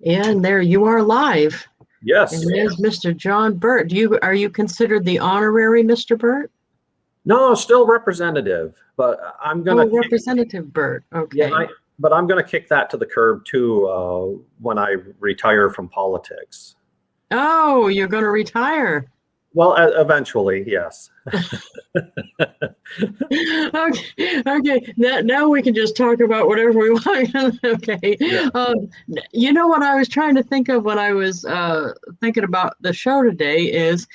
And there you are live. Yes. And there's Mr. John Burt. Are you considered the honorary Mr. Burt? No, still representative, but I'm gonna Representative Burt. yeah, Okay. but I'm gonna kick that to the curb too when I retire from politics. Oh, you're going to retire. Well, eventually, yes. Okay. Okay. Now we can just talk about whatever we want. Okay. Yeah. You know what I was trying to think of when I was thinking about the show today is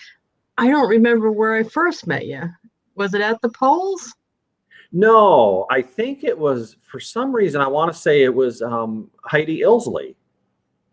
I don't remember where I first met you. Was it at the polls? No, I think it was for some reason I want to say it was Heidi Ilsley.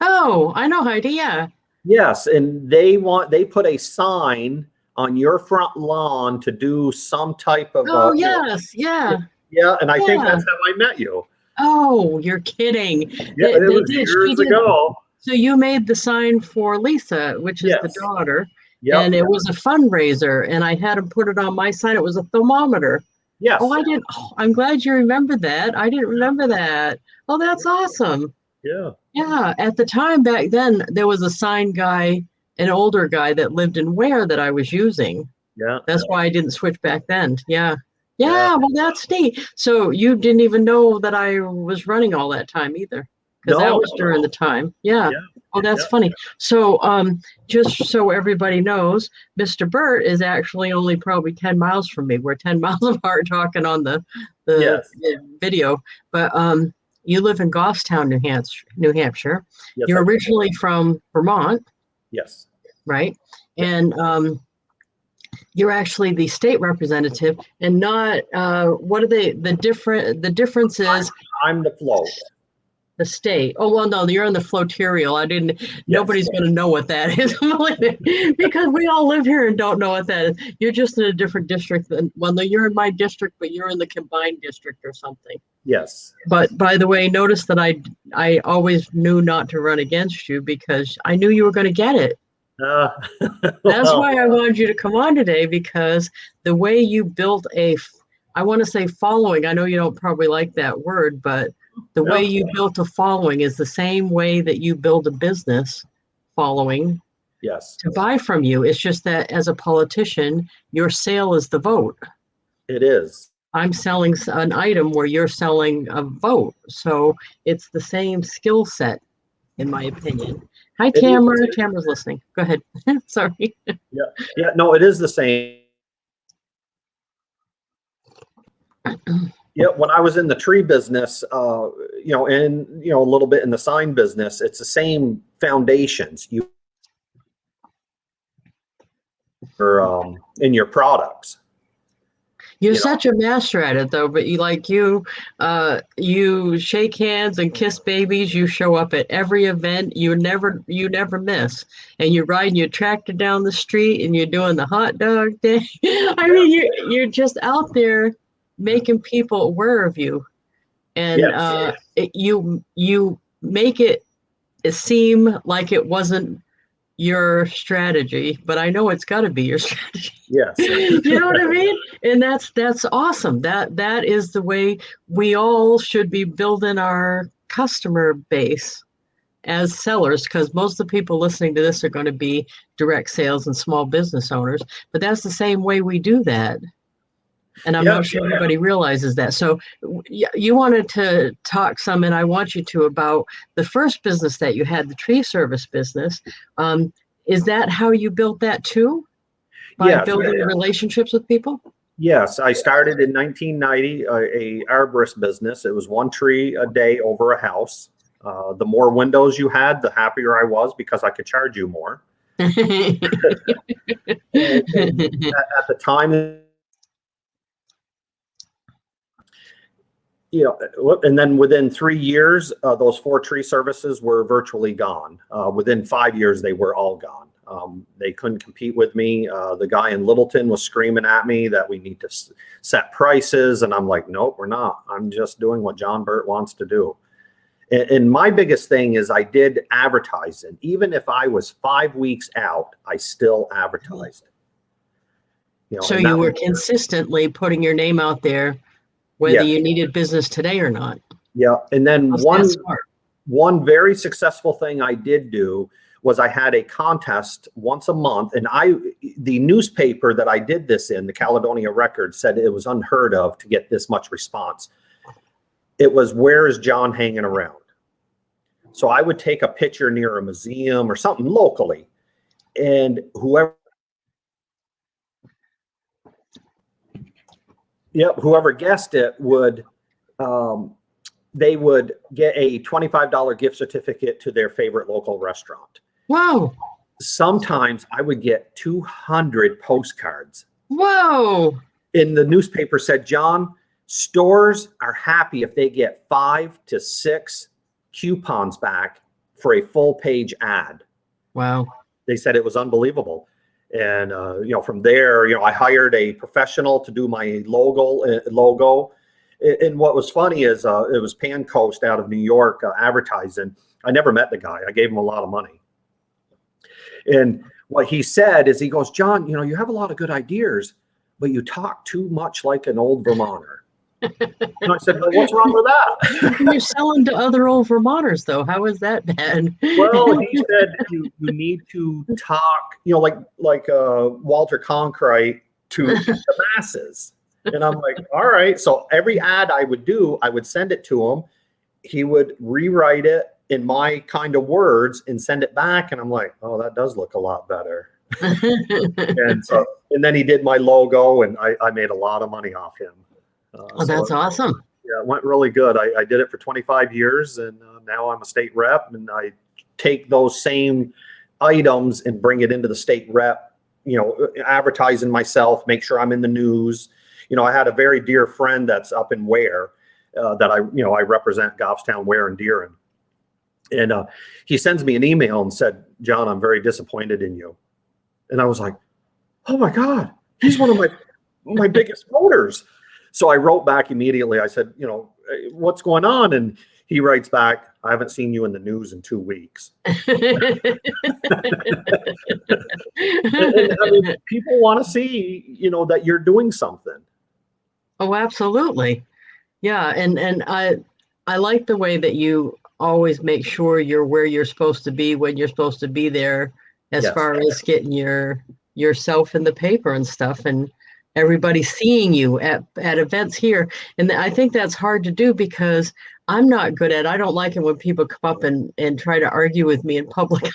Oh, I know Heidi. Yeah. Yes, and they put a sign on your front lawn to do some type of Oh, yes. Yeah. yeah, and I think Yeah. that's how I met you. Oh, you're kidding. Yeah, it They was did. She years did. ago. So you made the sign for Lisa, which is the Yes. daughter, Yep. and it was a fundraiser, and I had them put it on my sign. It was a thermometer. Yes. Oh, I didn't. Oh, I'm glad you remembered that. I didn't remember that. Oh, that's awesome. Yeah. Yeah. At the time back then, there was a sign guy, an older guy that lived in Ware that I was using. Yeah. That's why I didn't switch back then. Yeah. Yeah. Yeah. Well, that's neat. So you didn't even know that I was running all that time either, because that No. was during the time. Yeah. Yeah. Oh, that's Yeah. funny. So, just so everybody knows, Mr. Burt is actually only probably 10 miles from me. We're 10 miles apart talking on the Yes. video. But you live in Goffstown, New Hampshire. Yes. You're originally from Vermont, Yes. right? And you're actually the state representative and not what are they the difference is I'm the float. the state. Oh, well, no, you're in the floterial. Nobody's going to know what that is because we all live here and don't know what that is. You're just in a different district than, well, no, you're in my district, but you're in the combined district or something. Yes. But by the way, notice that I always knew not to run against you because I knew you were going to get it. That's why I wanted you to come on today, because the way you built I want to say following, I know you don't probably like that word, but the way you built a following is the same way that you build a business following. Yes. To buy from you. It's just that as a politician, your sale is the vote. It is. I'm selling an item where you're selling a vote. So it's the same skill set, in my opinion. Hi, Tamara. Tamara's listening. Go ahead. Sorry. Yeah. Yeah. No, it is the same. Yeah. When I was in the tree business, and a little bit in the sign business, it's the same foundations you in your products. You're such a master at it, though. But you shake hands and kiss babies. You show up at every event. You never miss. And you're riding your tractor down the street, and you're doing the hot dog thing. I mean, you're just out there making people aware of you, and you make it seem like it wasn't your strategy, but I know it's got to be your strategy. Yes. You know what I mean? And that's awesome. That is the way we all should be building our customer base as sellers, because most of the people listening to this are going to be direct sales and small business owners, but that's the same way we do that. And I'm not sure everybody realizes that. So you wanted to talk some, and I want you to, about the first business that you had, the tree service business. Is that how you built that too? By building relationships with people? Yes. I started in 1990, a arborist business. It was one tree a day over a house. The more windows you had, the happier I was because I could charge you more. and at the time, and then within 3 years, those 4 tree services were virtually gone. Within 5 years, they were all gone. They couldn't compete with me. The guy in Littleton was screaming at me that we need to set prices. And I'm like, nope, we're not. I'm just doing what John Burt wants to do. And my biggest thing is I did advertising. Even if I was 5 weeks out, I still advertised. So you were consistently putting your name out there, whether you needed business today or not. Yeah. And then one very successful thing I did do was I had a contest once a month, and the newspaper that I did this in, the Caledonia Record, said it was unheard of to get this much response. It was, where is John hanging around? So I would take a picture near a museum or something locally, and whoever guessed it would, they would get a $25 gift certificate to their favorite local restaurant. Wow. Sometimes I would get 200 postcards. Whoa. And the newspaper said, John, stores are happy if they get 5 to 6 coupons back for a full page ad. Wow. They said it was unbelievable. And, from there, I hired a professional to do my logo. And what was funny is it was Pan Coast out of New York advertising. I never met the guy. I gave him a lot of money. And what he said is, he goes, John, you have a lot of good ideas, but you talk too much like an old Vermonter. And I said, well, what's wrong with that? You're selling to other old Vermonters, though. How is that bad? Well, he said you need to talk, like Walter Cronkite to the masses. And I'm like, all right. So every ad I would do, I would send it to him. He would rewrite it in my kind of words and send it back. And I'm like, oh, that does look a lot better. And then he did my logo, and I made a lot of money off him. That's awesome. Yeah, it went really good. I did it for 25 years, and now I'm a state rep, and I take those same items and bring it into the state rep, advertising myself, make sure I'm in the news. I had a very dear friend that's up in Ware that I represent Goffstown, Ware, and Deering. And he sends me an email and said, John, I'm very disappointed in you. And I was like, oh my God, he's one of my biggest voters. So I wrote back immediately. I said, what's going on? And he writes back, I haven't seen you in the news in 2 weeks. And, people want to see, that you're doing something. Oh, absolutely. Yeah. And I like the way that you always make sure you're where you're supposed to be when you're supposed to be there, as Yes. far as getting yourself in the paper and stuff, and everybody seeing you at events here. And I think that's hard to do, because I'm not good at it. I don't like it when people come up and try to argue with me in public.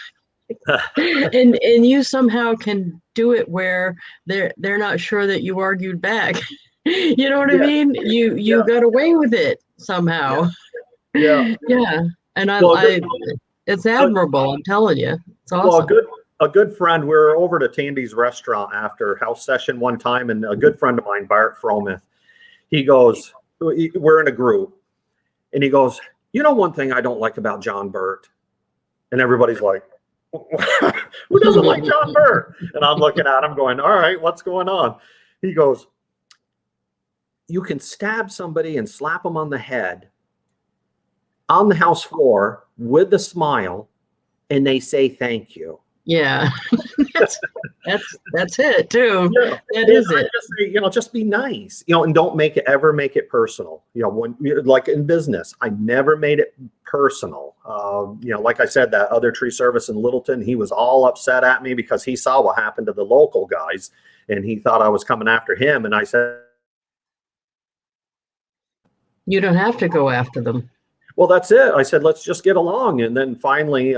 and you somehow can do it where they're not sure that you argued back. You know what I mean? You got away with it somehow. Yeah. Yeah. And it's admirable. I'm telling you, it's awesome. Well, a good friend. We were over to Tandy's restaurant after house session one time, and a good friend of mine, Bart Frometh, he goes, we're in a group, and he goes, one thing I don't like about John Burt, and everybody's like, who doesn't like John Burt? And I'm looking at him going, all right, what's going on? He goes, you can stab somebody and slap them on the head on the house floor with a smile, and they say thank you. Yeah. that's it too. Yeah. That is it. Just say, just be nice, and don't make it personal. When like in business, I never made it personal. Like I said, that other tree service in Littleton, he was all upset at me because he saw what happened to the local guys, and he thought I was coming after him. And I said, you don't have to go after them. Well, that's it. I said, let's just get along. And then finally,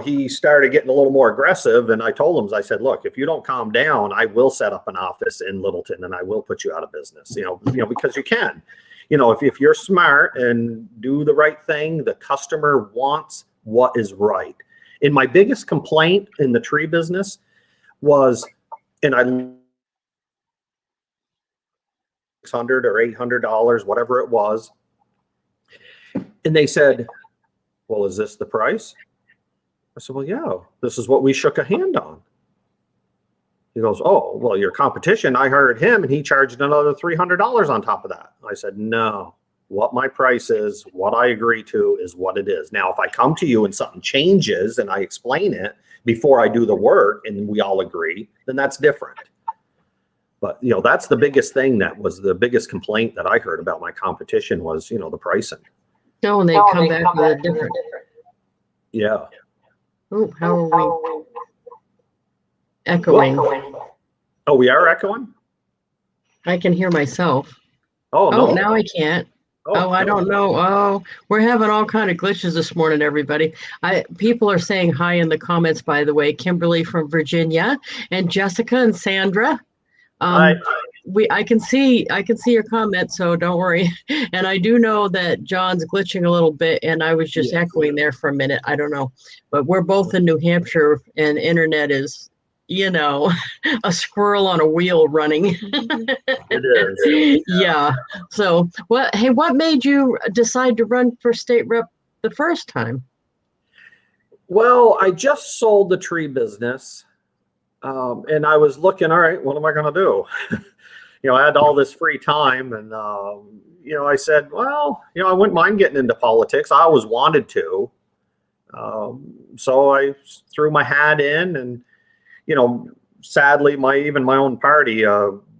he started getting a little more aggressive, and I told him, I said, look, if you don't calm down, I will set up an office in Littleton, and I will put you out of business, because you can, if you're smart and do the right thing, the customer wants what is right. And my biggest complaint in the tree business was, and I $600 or $800, whatever it was. And they said, well, is this the price? I said, well, yeah, this is what we shook a hand on. He goes, oh, well, your competition, I hired him and he charged another $300 on top of that. I said, no, what my price is, what I agree to is what it is. Now, if I come to you and something changes and I explain it before I do the work and we all agree, then that's different. But, that's the biggest thing, that was the biggest complaint that I heard about my competition was, the pricing. Oh, and they come back with a different. Yeah. Oh, how are we echoing? Oh, we are echoing? I can hear myself. Oh, Oh, no. now I can't. Oh, I don't know. Oh, we're having all kind of glitches this morning, everybody. People are saying hi in the comments, by the way. Kimberly from Virginia and Jessica and Sandra. Hi. I can see your comment, so don't worry. And I do know that John's glitching a little bit, and I was just echoing there for a minute. I don't know, but we're both in New Hampshire, and internet is, a squirrel on a wheel running. It is. Yeah. So what made you decide to run for state rep the first time? Well, I just sold the tree business. And I was looking, all right, what am I going to do? I had all this free time, and I said, well, I wouldn't mind getting into politics. I always wanted to. So I threw my hat in, and sadly, my own party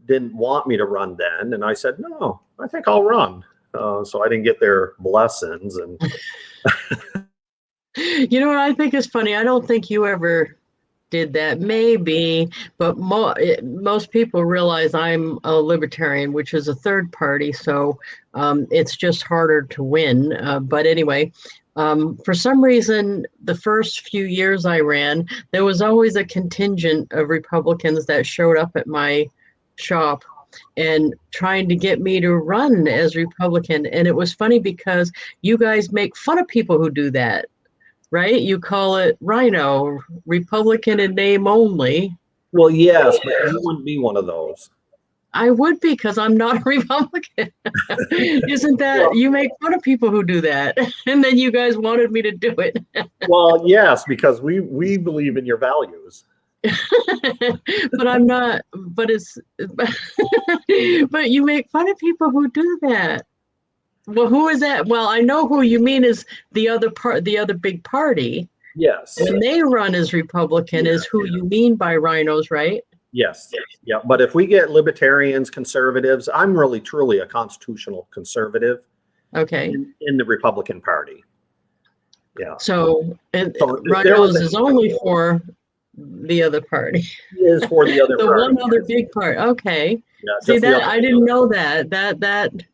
didn't want me to run then, and I said, no, I think I'll run. So I didn't get their blessings, and You know what I think is funny? I don't think you ever did that, maybe, but most people realize I'm a libertarian, which is a third party, so it's just harder to win. But anyway, for some reason, the first few years I ran, there was always a contingent of Republicans that showed up at my shop and trying to get me to run as Republican. And it was funny because you guys make fun of people who do that, right? You call it Rhino, Republican in name only. well, yes, but you wouldn't be one of those. I would be, because I'm not a Republican. Isn't that, you make fun of people who do that, and then you guys wanted me to do it. Well, yes, because we believe in your values. But I'm not, but but you make fun of people who do that. Well, who is that? Well, I know who you mean is the other big party. Yes. When they run as Republican is who you mean by rhinos, right? Yes. Yeah. But if we get libertarians, conservatives, I'm really truly a constitutional conservative. Okay. In the Republican Party. Yeah. So rhinos is only for the other party. Is for the other the party. one other big part. Okay. Yeah, see that I didn't know that.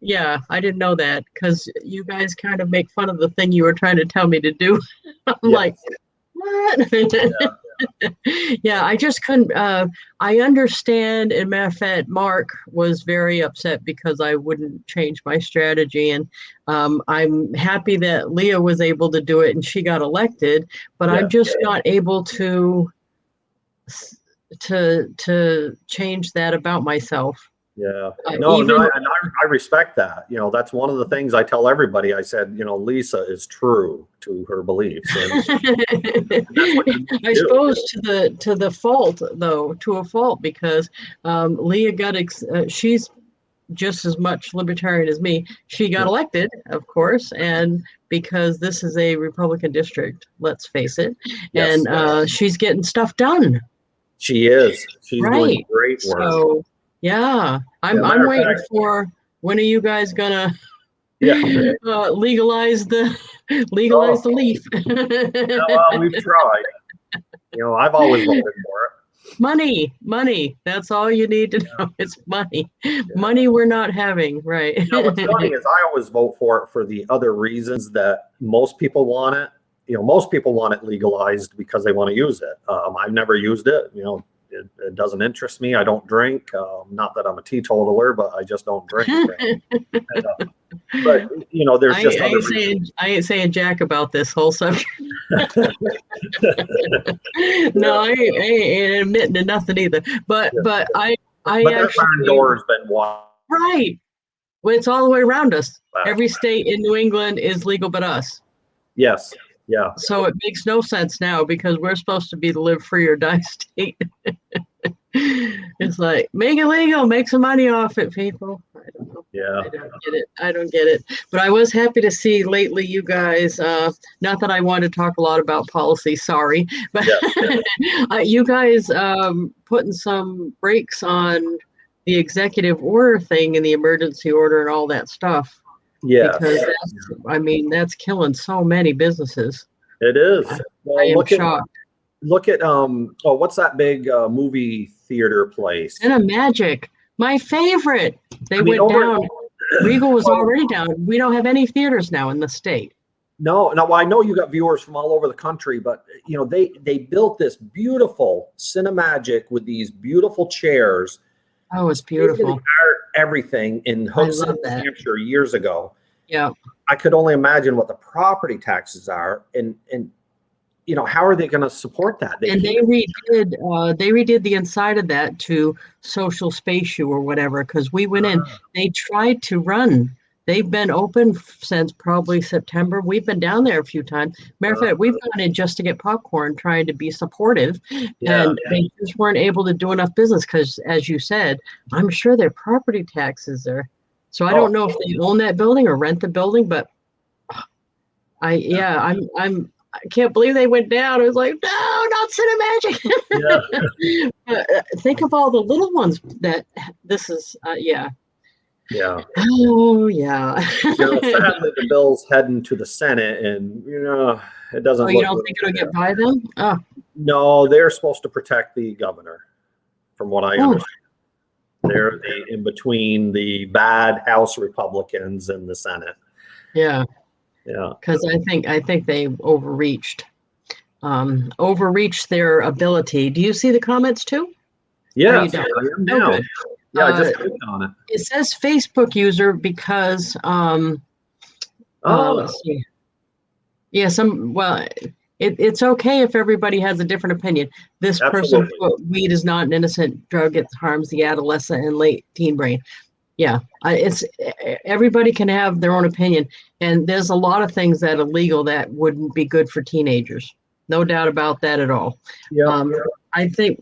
Yeah, I didn't know that, because you guys kind of make fun of the thing you were trying to tell me to do. I'm like, what? Yeah, I just couldn't. I understand. And matter of fact, Mark was very upset because I wouldn't change my strategy. And I'm happy that Leah was able to do it and she got elected, but I'm just not able to change that about myself. Yeah. I respect that. That's one of the things I tell everybody. I said, Lisa is true to her beliefs. And I suppose to the fault, though, to a fault, because Leah got she's just as much libertarian as me. She got elected, of course, and because this is a Republican district, let's face it, and she's getting stuff done. She is. She's doing great work. So, yeah, I'm waiting for, when are you guys gonna legalize the leaf? Well, we've tried. I've always voted for it. Money. That's all you need to know. It's money. Money we're not having, right? What's funny is I always vote for it for the other reasons that most people want it. Most people want it legalized because they want to use it. I've never used it. It doesn't interest me. I don't drink. Not that I'm a teetotaler, but I just don't drink. But there's just I ain't saying jack about this whole subject. No, I ain't admitting to nothing either. But I that barn door has been wide. Right. Well, it's all the way around us. Every state in New England is legal but us. Yes. Yeah. So it makes no sense now, because we're supposed to be the live free or die state. It's like, make it legal, make some money off it, people. I don't know. Yeah. I don't get it. But I was happy to see lately you guys, not that I want to talk a lot about policy, sorry, but you guys putting some brakes on the executive order thing and the emergency order and all that stuff. Yes. because I mean, that's killing so many businesses. It is. I Well, am shocked. look at what's that big movie theater place? Cinemagic, my favorite. They I mean, went over down. Regal was already down. We don't have any theaters now in the state. no, well, I know you got viewers from all over the country, but you know, they built this beautiful Cinemagic with these beautiful chairs, Oh, it's beautiful. everything in I Hooksett, love New that. Hampshire years ago. Yeah. I could only imagine what the property taxes are, and you know, how are they going to support that? And Can't. they redid the inside of that to social space or whatever, because we went in. They tried to run. They've been open since probably September. We've been down there a few times. Matter of fact, we've gone in just to get popcorn, trying to be supportive, and they just weren't able to do enough business because, as you said, I'm sure their property taxes are. So I don't know if they own that building or rent the building, but I can't believe they went down. I was like, no, not Cinemagic. Yeah. Think of all the little ones that this is. Yeah. Oh, yeah. You know, sadly, the bill's heading to the Senate, and you know, it doesn't Oh, you look don't good think it'll there. get by them? Oh, No, they're supposed to protect the governor, from what I understand. They're in between the bad House Republicans and the Senate. yeah. Yeah. Because I think they overreached their ability. Do you see the comments too? Yeah. You don't? I am now. Oh, good. Yeah, I just clicked on it. It says Facebook user because let's see. Yeah, it's okay if everybody has a different opinion. This person quote, weed is not an innocent drug. It harms the adolescent and late teen brain. Yeah, it's everybody can have their own opinion, and there's a lot of things that are legal that wouldn't be good for teenagers. No doubt about that at all. Yeah. I think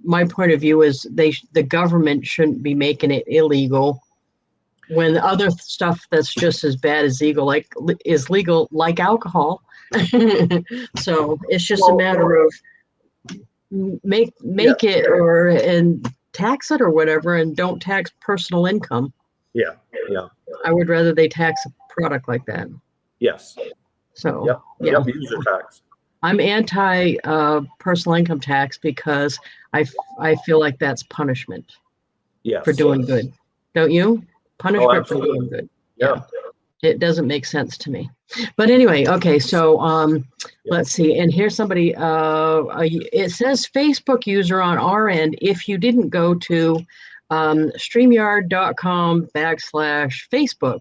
my point of view is the government shouldn't be making it illegal when other stuff that's just as bad as is legal, like alcohol. So it's just a matter of make it and tax it or whatever, and don't tax personal income. Yeah. I would rather they tax a product like that. Yes. So User tax. I'm anti personal income tax because I feel like that's punishment for doing good. Don't you? Punishment for doing good. Yeah. It doesn't make sense to me. But anyway, okay, so let's see. And here's somebody, it says Facebook user on our end. If you didn't go to streamyard.com/Facebook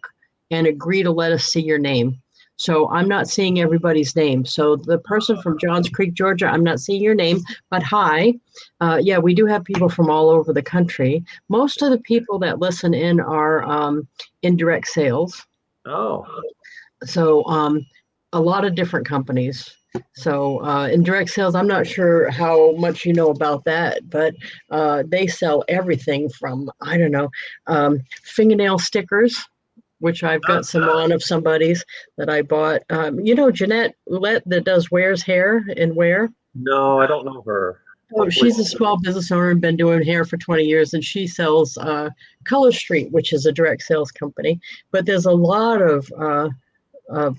and agree to let us see your name. So I'm not seeing everybody's name. So the person from Johns Creek, Georgia, I'm not seeing your name, but hi. Yeah, we do have people from all over the country. Most of the people that listen in are indirect sales. Oh. So a lot of different companies. So in direct sales, I'm not sure how much you know about that, but they sell everything from, I don't know, fingernail stickers, which I've got some on of somebody's that I bought. You know, Jeanette Ouellette that does Wear's hair and Wear? No, I don't know her. Oh, she's a small business owner and been doing hair for 20 years, and she sells Color Street, which is a direct sales company. But there's a lot of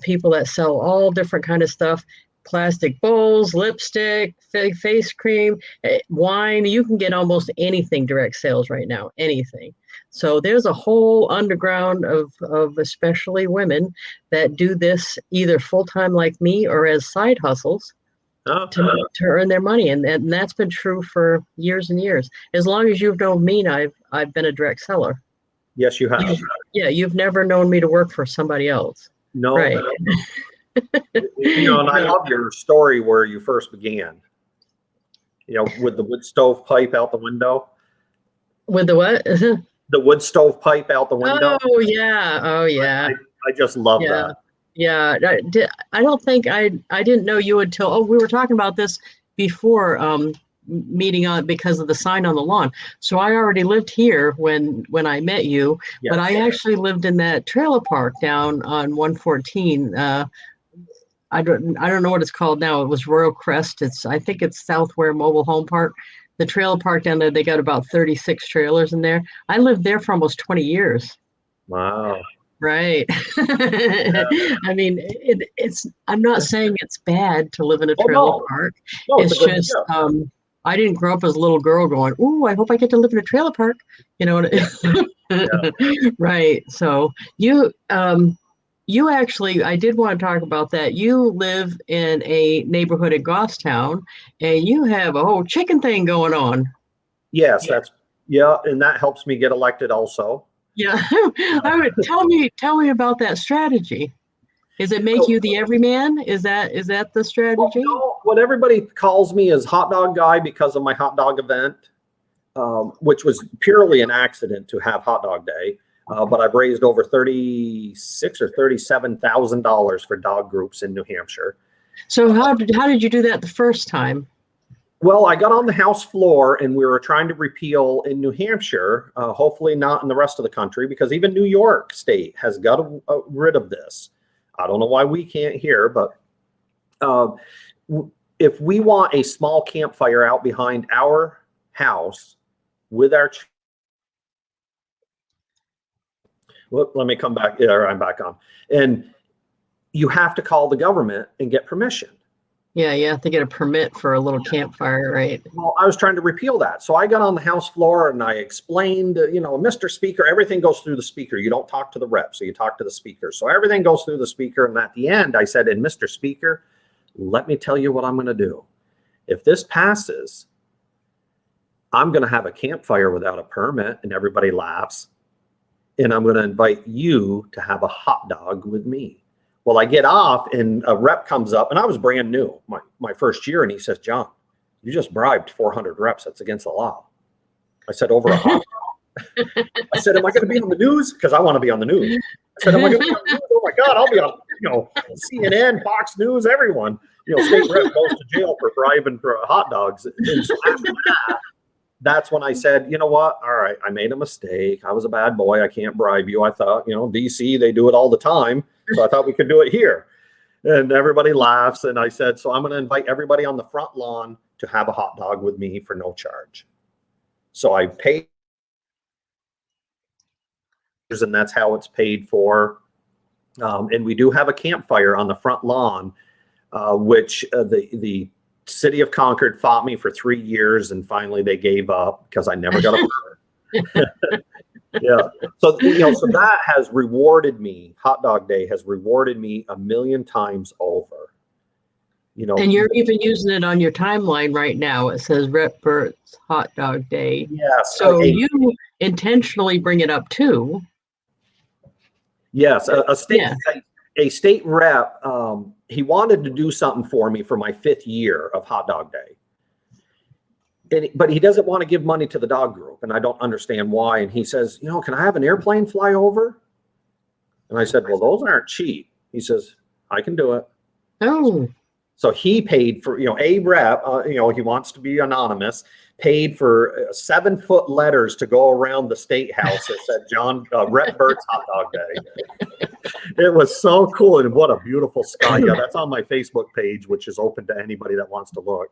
people that sell all different kind of stuff: plastic bowls, lipstick, face cream, wine. You can get almost anything direct sales right now, anything. So there's a whole underground of especially women that do this either full-time like me or as side hustles. To earn their money, and that's been true for years and years. As long as you've known me, I've been a direct seller. Yes, you have. You've never known me to work for somebody else. No. Right. You know, and I love your story where you first began. You know, with the wood stove pipe out the window. With the what? The wood stove pipe out the window. Oh yeah. I just love that. Yeah, I don't think I didn't know you until we were talking about this before meeting on because of the sign on the lawn. So I already lived here when I met you, but I actually lived in that trailer park down on 114. I don't know what it's called now. It was Royal Crest. I think it's Southware Mobile Home Park. The trailer park down there, they got about 36 trailers in there. I lived there for almost 20 years. Wow. Right. I mean, I'm not saying it's bad to live in a Oh trailer no, park. no, it's a It's good just, gift. I didn't grow up as a little girl going, "Ooh, I hope I get to live in a trailer park." You know what? Yeah, yeah. Right. So you actually, I did want to talk about that. You live in a neighborhood in Goffstown, and you have a whole chicken thing going on. Yes, that's yeah, and that helps me get elected also. Yeah. I would tell me about that strategy. Is it make you So, the everyman? Is that the well, strategy? no, what everybody calls me is hot dog guy because of my hot dog event, which was purely an accident to have hot dog day. But I've raised over 36 or $37,000 for dog groups in New Hampshire. So how did you do that the first time? Well, I got on the House floor and we were trying to repeal in New Hampshire, hopefully not in the rest of the country, because even New York State has got rid of this. I don't know why we can't here, but uh, if we want a small campfire out behind our house with our, let me come back. Yeah, I'm back on. And you have to call the government and get permission. Yeah, you have to get a permit for a little campfire, right? Well, I was trying to repeal that. So I got on the House floor and I explained, Mr. Speaker, everything goes through the speaker. You don't talk to the rep, so you talk to the speaker. So everything goes through the speaker. And at the end, I said, and Mr. Speaker, let me tell you what I'm going to do. If this passes, I'm going to have a campfire without a permit, and everybody laughs. And I'm going to invite you to have a hot dog with me. Well, I get off and a rep comes up, and I was brand new, my first year, and he says, John, you just bribed 400 reps. That's against the law. I said, over a hot dog. I said, am I going to be on the news? Because I want to be on the news. I said, am I going to be on the news? Oh my God, I'll be on, CNN, Fox News, everyone. State rep goes to jail for bribing for hot dogs. And so after that, that's when I said, you know what? All right, I made a mistake. I was a bad boy. I can't bribe you. I thought, DC, they do it all the time. So I thought we could do it here. And everybody laughs. And I said, so I'm going to invite everybody on the front lawn to have a hot dog with me for no charge. So I paid, and that's how it's paid for. And we do have a campfire on the front lawn, which the City of Concord fought me for 3 years, and finally they gave up because I never got a permit. Yeah. So, so that has rewarded me. Hot Dog Day has rewarded me a million times over. And you're even using it on your timeline right now. It says Rep Burt's Hot Dog Day. Yes. So you intentionally bring it up too. Yes. A state rep, he wanted to do something for me for my 5th year of Hot Dog Day. But he doesn't want to give money to the dog group, and I don't understand why. And he says, can I have an airplane fly over? And I said, well, those aren't cheap. He says, I can do it. Oh. So he paid for, a rep, he wants to be anonymous, paid for 7-foot letters to go around the state house that said Rep Burt's Hot Dog Day. It was so cool. And what a beautiful sky. Yeah, that's on my Facebook page, which is open to anybody that wants to look.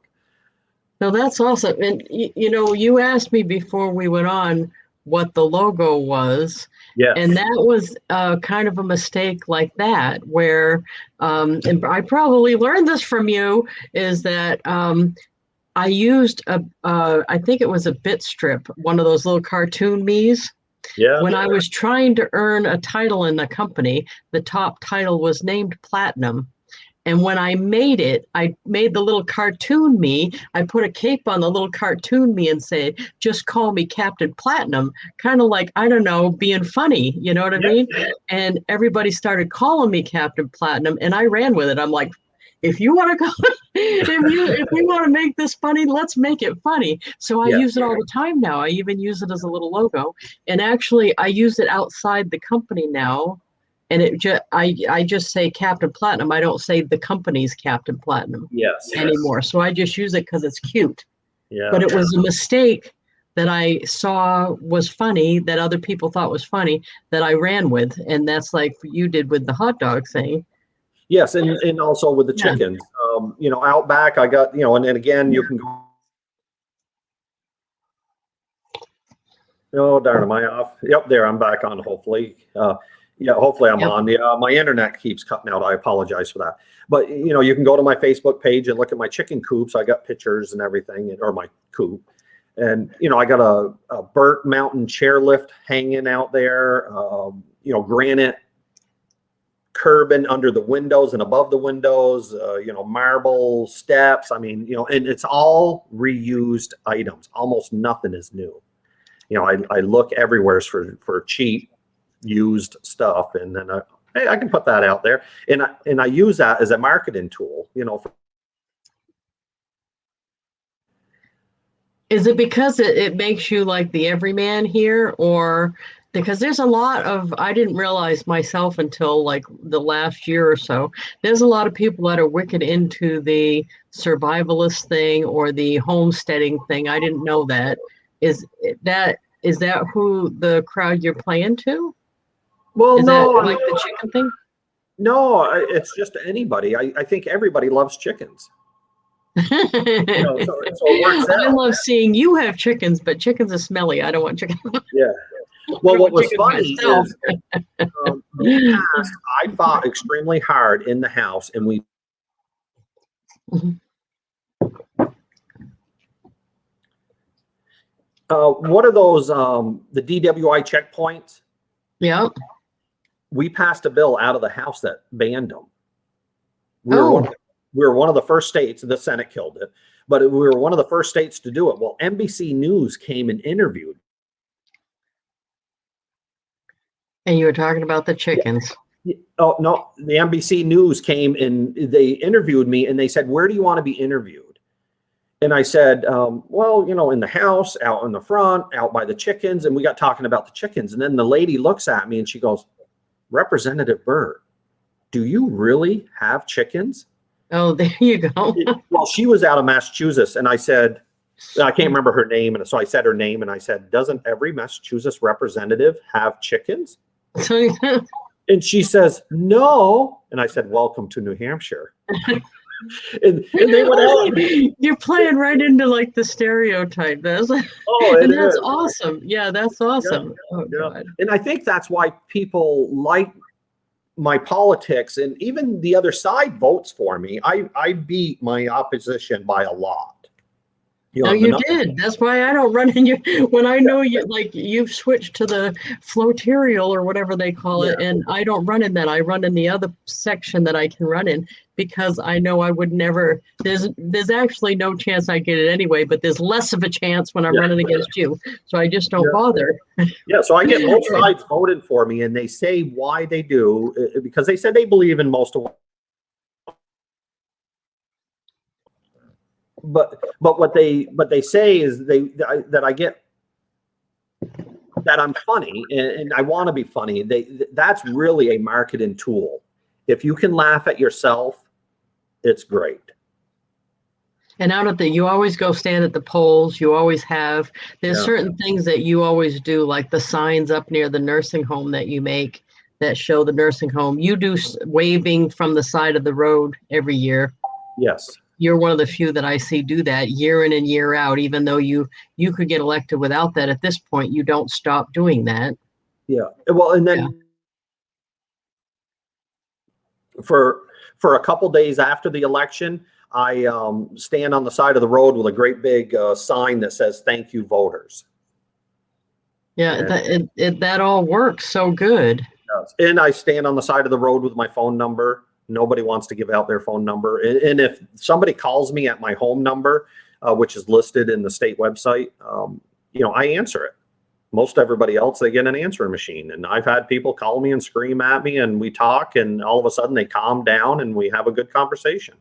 No, that's awesome. And, you asked me before we went on what the logo was. Yes. And that was kind of a mistake like that, where, and I probably learned this from you, is that I used I think it was a bit strip, one of those little cartoon me's. Yeah. When I was trying to earn a title in the company, the top title was named Platinum. And when I made the little cartoon me. I put a cape on the little cartoon me and said, just call me Captain Platinum, kind of like, I don't know, being funny, you know what I mean? And everybody started calling me Captain Platinum, and I ran with it. I'm like, if you want to go, if we want to make this funny, let's make it funny. So I use it all the time now. I even use it as a little logo. And actually, I use it outside the company now. And I just say Captain Platinum. I don't say the company's Captain Platinum anymore. So I just use it because it's cute. Yeah. But it was a mistake that I saw was funny, that other people thought was funny, that I ran with. And that's like you did with the hot dog thing. Yes, and also with the chickens. Out back, I got, and then again, you can go. Oh, darn, am I off? Yep, there, I'm back on, hopefully. Yeah, hopefully I'm Yep. on. Yeah, my internet keeps cutting out. I apologize for that. But you can go to my Facebook page and look at my chicken coops. I got pictures and everything, or my coop. And I got a Burt Mountain chairlift hanging out there. Granite curbing under the windows and above the windows. Marble steps. I mean, and it's all reused items. Almost nothing is new. I look everywhere for cheap used stuff, and then hey, I can put that out there, and I use that as a marketing tool. Is it because it makes you like the everyman here, or because there's a lot of, I didn't realize myself until like the last year or so, there's a lot of people that are wicked into the survivalist thing or the homesteading thing. I didn't know that. Is that who the crowd you're playing to? Well, Is that no, like the chicken thing? no, it's just anybody. I think everybody loves chickens. So it works I out. love seeing you have chickens, but chickens are smelly. I don't want chicken. Yeah. I Well, don't what want was chickens funny myself. is I fought extremely hard in the house, and we. What are those? The DWI checkpoints. Yeah. We passed a bill out of the House that banned them. We Oh. were one of the first states. The Senate killed it, but we were one of the first states to do it. Well, NBC News came and interviewed. And you were talking about the chickens. Oh no, the NBC News came and they interviewed me, and they said, "Where do you want to be interviewed?" And I said, well, in the house, out in the front, out by the chickens. And we got talking about the chickens. And then the lady looks at me and she goes, "Representative Burt, do you really have chickens?" Oh, there you go. Well, she was out of Massachusetts. And I said, I can't remember her name. And so I said her name and I said, "Doesn't every Massachusetts representative have chickens?" And she says, "No." And I said, "Welcome to New Hampshire." and they went out. You're playing right into like the stereotype. That's awesome. Yeah, that's awesome. Yeah, Oh yeah. God. And I think that's why people like my politics, and even the other side votes for me. I beat my opposition by a lot. No, you did. That's why I don't run in you when I know you, like you've switched to the floterial or whatever they call it, and I don't run in that. I run in the other section that I can run in because I know I would never. There's actually no chance I get it anyway, but there's less of a chance when I'm running against you. So I just don't bother. Yeah, so I get both sides voted for me, and they say why they do, because they said they believe in most of. But what they say is that I get that I'm funny, and I want to be funny. That's really a marketing tool. If you can laugh at yourself, it's great. And you always go stand at the polls. You always have. There's certain things that you always do, like the signs up near the nursing home that you make that show the nursing home. You do waving from the side of the road every year. Yes. You're one of the few that I see do that year in and year out, even though you could get elected without that. At this point, you don't stop doing that. Yeah. Well, and then for a couple days after the election, I stand on the side of the road with a great big sign that says, "Thank you, voters." Yeah, that all works so good. And I stand on the side of the road with my phone number. Nobody wants to give out their phone number. And if somebody calls me at my home number, which is listed in the state website, I answer it. Most everybody else, they get an answering machine. And I've had people call me and scream at me, and we talk, and all of a sudden they calm down and we have a good conversation.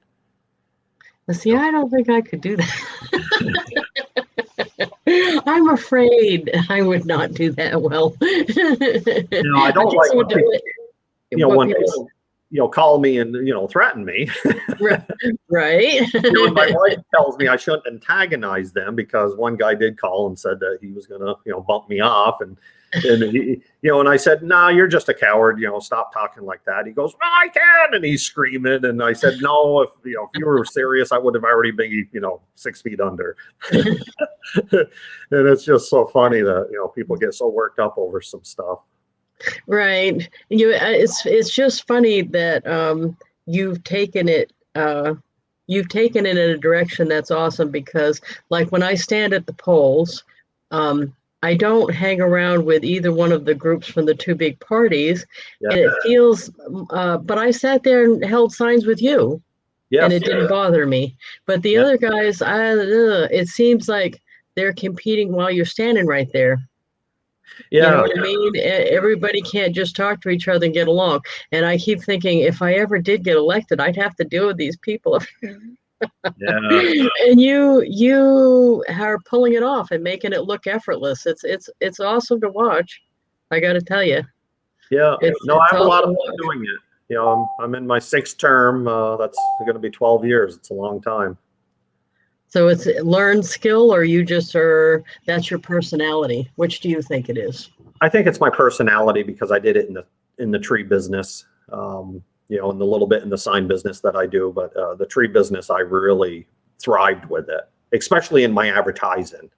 See, I don't think I could do that. I'm afraid I would not do that well. I don't like when people, call me and, threaten me. Right. My wife tells me I shouldn't antagonize them, because one guy did call and said that he was going to, bump me off. And he, and I said, "No, you're just a coward. Stop talking like that." He goes, "Well, I can." And he's screaming. And I said, "No, if you were serious, I would have already been, 6 feet under." And it's just so funny that, people get so worked up over some stuff. Right. It's just funny that you've taken it in a direction that's awesome because like when I stand at the polls, I don't hang around with either one of the groups from the two big parties, Yeah. and it feels but I sat there and held signs with you and Yes. it didn't bother me. But the Yeah. other guys, it seems like they're competing while you're standing right there. You know Yeah. what I mean? Everybody can't just talk to each other and get along. And I keep thinking, if I ever did get elected, I'd have to deal with these people. Yeah. And you are pulling it off and making it look effortless. It's awesome to watch. I got to tell you, Yeah. No, I it's have a lot of awesome to fun watch. doing it. You know, I'm in my 6th term. That's going to be 12 years. It's a long time. So it's learned skill, or you just are that's your personality. Which do you think it is? I think it's my personality because I did it in the tree business. You know, and a little bit in the sign business that I do, but the tree business, I really thrived with it, especially in my advertising.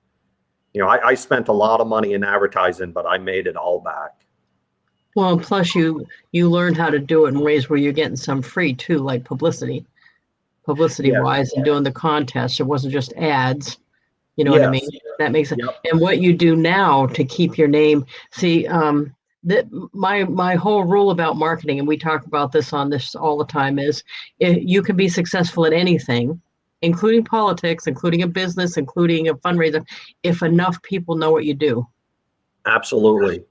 You know, I spent a lot of money in advertising, but I made it all back. Well, and plus you learned how to do it in ways where you're getting some free too, like publicity Yes. wise, and doing the contests. It wasn't just ads. You know what I mean? Yes. That makes it. Yep. And what you do now to keep your name. See, that my whole rule about marketing, and we talk about this on this all the time, is you can be successful at anything, including politics, including a business, including a fundraiser, if enough people know what you do. Absolutely.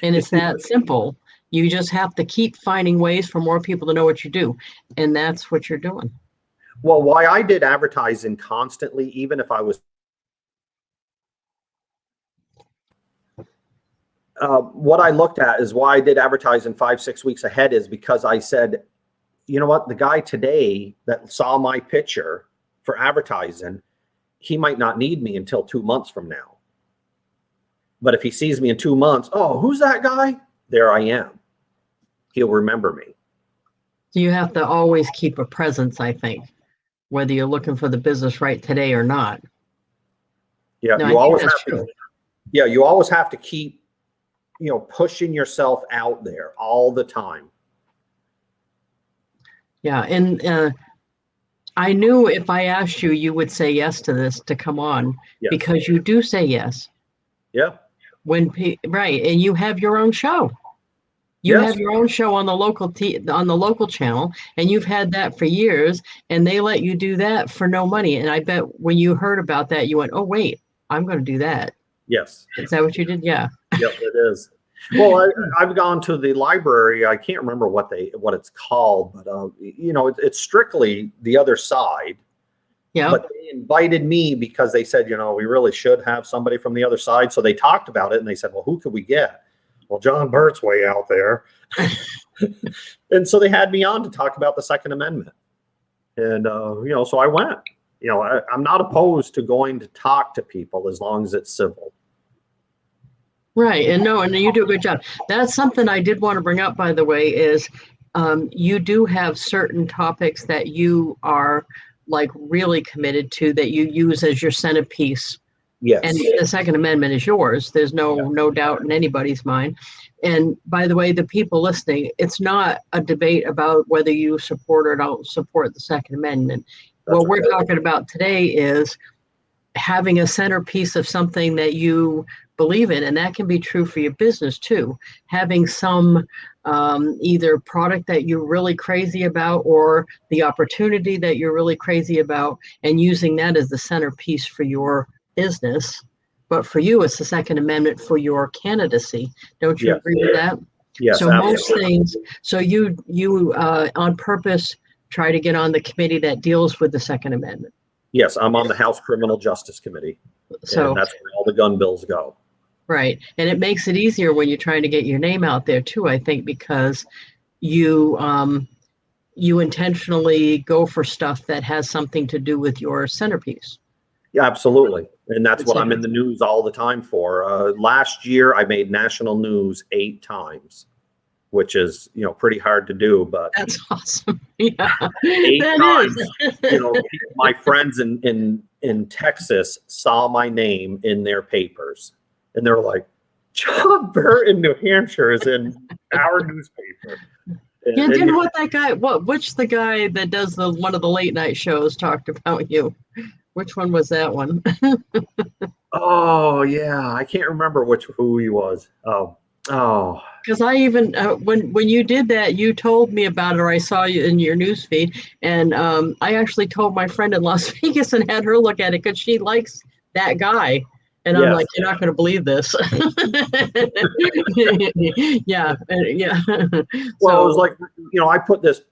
And it's that simple. You just have to keep finding ways for more people to know what you do. And that's what you're doing. Well, why I did advertising constantly, even if I was what I looked at is why I did advertising 5, 6 weeks ahead is because I said, you know what, the guy today that saw my picture for advertising, he might not need me until 2 months from now. But if he sees me in 2 months, oh, who's that guy? There I am. He'll remember me. So you have to always keep a presence, I think, whether you're looking for the business right today or not. Yeah, No, I you think always that's have to. true. Yeah, you always have to keep, you know, pushing yourself out there all the time. Yeah. And I knew if I asked you, you would say yes to this to come on Yes. because you do say yes. Yeah. Right. And you have your own show. You Yes. have your own show on the local channel, and you've had that for years, and they let you do that for no money. And I bet when you heard about that, you went, "Oh wait, I'm going to do that." Yes. Is that what you did? Yeah. Yep, it is. Well, I've gone to the library. I can't remember what it's called, but you know, it's strictly the other side. Yeah. But they invited me because they said, you know, we really should have somebody from the other side. So they talked about it and they said, well, who could we get? Well, John Burt's way out there. And so they had me on to talk about the Second Amendment. And, you know, so I went. You know, I'm not opposed to going to talk to people as long as it's civil. Right. And you do a good job. That's something I did want to bring up, by the way, is you do have certain topics that you are like really committed to that you use as your centerpiece. Yes. And the Second Amendment is yours. There's no doubt in anybody's mind. And by the way, the people listening, it's not a debate about whether you support or don't support the Second Amendment. That's What we're right. talking about today is having a centerpiece of something that you believe in, and that can be true for your business too. Having some either product that you're really crazy about or the opportunity that you're really crazy about, and using that as the centerpiece for your business. But for you, it's the Second Amendment for your candidacy. Don't you Yes. agree with that? Yes, So absolutely. most things. So you on purpose try to get on the committee that deals with the Second Amendment. Yes, I'm on the House Criminal Justice Committee, So and that's where all the gun bills go. right. And it makes it easier when you're trying to get your name out there too, I think, because you you intentionally go for stuff that has something to do with your centerpiece. Yeah, absolutely. And that's It's what like I'm in the news all the time for. Last year, I made national news 8 times, which is, you know, pretty hard to do, but that's awesome. Yeah, 8 that times, is. you know, my friends in Texas saw my name in their papers and they're like, John Burt in New Hampshire is in our newspaper. Yeah, didn't what that guy? Which the guy that does one of the late night shows talked about you? Which one was that one? Oh yeah, I can't remember who he was. Oh. Because I even when you did that, you told me about it, or I saw you in your newsfeed, and I actually told my friend in Las Vegas and had her look at it because she likes that guy, and I'm like, you're not going to believe this. Yeah. Well, it was like, I put this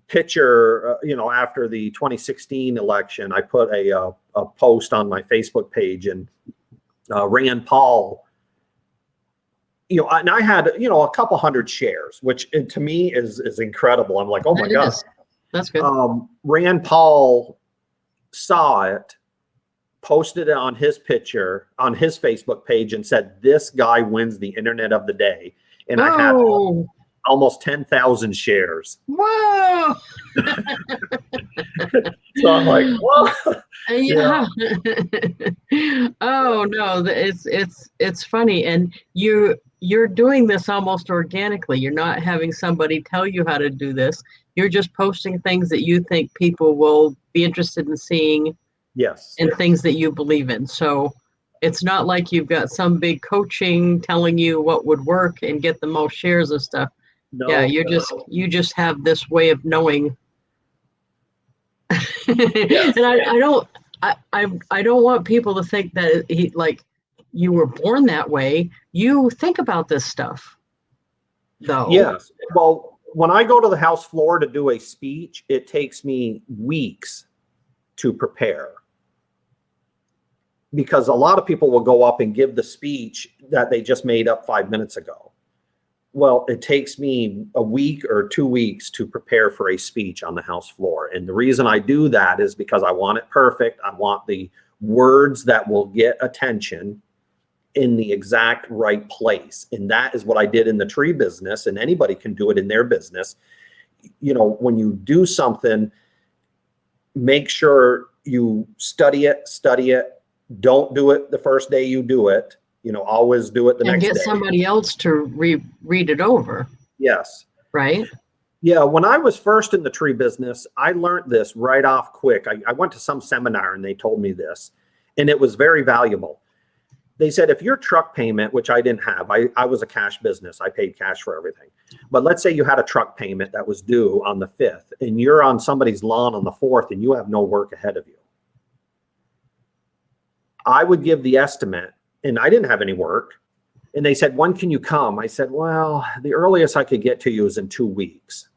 picture, after the 2016 election, I put a post on my Facebook page, and Rand Paul. And I had, a couple hundred shares, which to me is incredible. I'm like, oh my God. That's good. Rand Paul saw it, posted it on his picture, on his Facebook page, and said, this guy wins the internet of the day. And I had almost 10,000 shares. Whoa. So I'm like, whoa. Yeah. Oh no, it's funny, and you're doing this almost organically. You're not having somebody tell you how to do this. You're just posting things that you think people will be interested in seeing. Yes. And things that you believe in. So it's not like you've got some big coaching telling you what would work and get the most shares of stuff. No, yeah, you just have this way of knowing. Yes. And I don't want people to think that you were born that way. You think about this stuff, though. Yes. Well, when I go to the House floor to do a speech, it takes me weeks to prepare, because a lot of people will go up and give the speech that they just made up 5 minutes ago. Well, it takes me a week or 2 weeks to prepare for a speech on the House floor. And the reason I do that is because I want it perfect. I want the words that will get attention in the exact right place. And that is what I did in the tree business, and anybody can do it in their business. When you do something, make sure you study it. Don't do it the first day you do it. Always do it the next day. And get somebody else to read it over. Yes. Right? Yeah. When I was first in the tree business, I learned this right off quick. I went to some seminar and they told me this, and it was very valuable. They said, if your truck payment, which I didn't have, I was a cash business. I paid cash for everything. But let's say you had a truck payment that was due on the 5th, and you're on somebody's lawn on the 4th, and you have no work ahead of you. I would give the estimate, and I didn't have any work. And they said, when can you come? I said, well, the earliest I could get to you is in 2 weeks.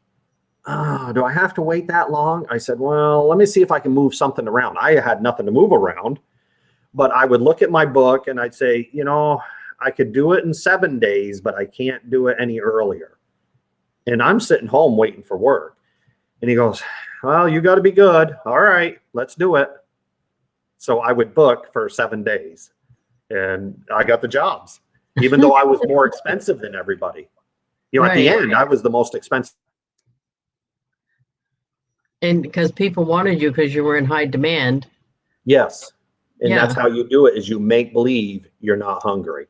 Oh, do I have to wait that long? I said, well, let me see if I can move something around. I had nothing to move around, but I would look at my book and I'd say, I could do it in 7 days, but I can't do it any earlier. And I'm sitting home waiting for work. And he goes, well, you got to be good. All right, let's do it. So I would book for 7 days, and I got the jobs, even though I was more expensive than everybody. At the end, I was the most expensive. And because people wanted you because you were in high demand. Yes. And that's how you do it, is you make believe you're not hungry.